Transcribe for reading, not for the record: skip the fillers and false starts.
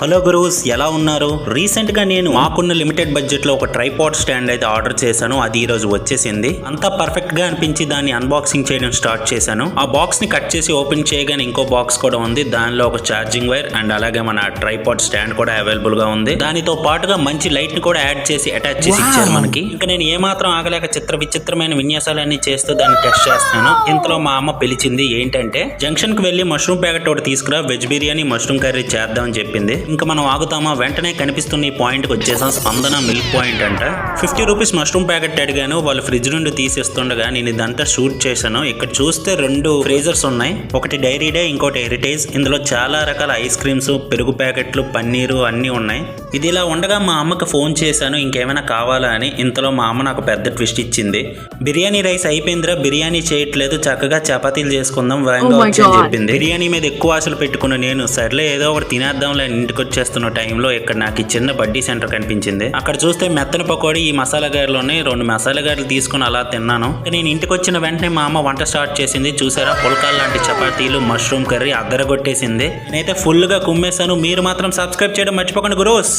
Hello gurus, ఎలా ఉన్నారు? రీసెంట్గా నేను మాకున్న లిమిటెడ్ బడ్జెట్లో ఒక ట్రైపాడ్ స్టాండ్ అయితే ఆర్డర్ చేశాను. అది ఈ రోజు వచ్చేసింది. అంతా పర్ఫెక్ట్గా అనిపించి దాన్ని అన్బాక్సింగ్ చేయడం స్టార్ట్ చేశాను. ఆ బాక్స్ని కట్ చేసి ఓపెన్ చేయగానే ఇంకో బాక్స్ కూడా ఉంది. దానిలో ఒక ఛార్జింగ్ వైర్ అండ్ అలాగే మన ట్రైపాడ్ స్టాండ్ కూడా అవైలబుల్గా ఉంది. దానితో పాటుగా మంచి లైట్ని కూడా యాడ్ చేసి అటాచ్ చేసి ఇచ్చారు మనకి. ఇంకా నేను ఏమాత్రం ఆగలేక చిత్రమైన విన్యాసాలన్నీ చేస్తూ దాన్ని టెస్ట్ చేస్తాను. ఇంతలో మా అమ్మ పిలిచింది. ఏంటంటే జంక్షన్కి వెళ్ళి మష్రూమ్ ప్యాకెట్ ఒకటి తీసుకురా, వెజ్ బిర్యానీ మష్రూమ్ కర్రీ చేద్దామని చెప్పింది. ఇంకా మనం ఆగుతామా? వెంటనే కనిపిస్తున్న ఈ పాయింట్కి వచ్చేసాం. స్పందన మిల్క్ పాయింట్ అంట. 50 రూపీస్ మష్రూమ్ ప్యాకెట్ అడిగాను. వాళ్ళు ఫ్రిడ్జ్ నుండి తీసిస్తుండగా నేను ఇదంతా షూట్ చేశాను. ఇక్కడ చూస్తే 2 ఫ్రీజర్స్ ఉన్నాయి. ఒకటి డైరీ డే, ఇంకోటి హెరిటేజ్. ఇందులో చాలా రకాల ఐస్ క్రీమ్స్, పెరుగు ప్యాకెట్లు, పన్నీరు అన్నీ ఉన్నాయి. ఇది ఇలా ఉండగా మా అమ్మకి ఫోన్ చేశాను ఇంకేమైనా కావాలా అని. ఇంతలో మా అమ్మ నాకు పెద్ద ట్విస్ట్ ఇచ్చింది. బిర్యానీ రైస్ అయిపోయిందిరా, బిర్యానీ చేయట్లేదు, చక్కగా చపాతీలు చేసుకుందాం, వేగంగా వచ్చని చెప్పింది. బిర్యానీ మీద ఎక్కువ ఆశలు పెట్టుకున్న నేను సర్లే ఏదో ఒకటి తినేద్దాంలే ఇంటికి వచ్చేస్తున్న టైంలో ఇక్కడ నాకు ఈ చిన్న బడ్డీ సెంటర్ కనిపించింది. అక్కడ చూస్తే మెత్తన పకోడీ, ఈ మసాలా గారెలోనే 2 మసాలా గారెలు తీసుకుని అలా తిన్నాను. నేను ఇంటికి వచ్చిన వెంటనే మా అమ్మ వంట స్టార్ట్ చేసింది. చూసారా, పుల్కాల్ లాంటి చపాతీలు, మష్రూమ్ కర్రీ అద్దరగొట్టేసింది. నేనైతే ఫుల్ గా కుమ్మేశాను. మీరు మాత్రం సబ్స్క్రైబ్ చేయడం మర్చిపోకండి గురూస్.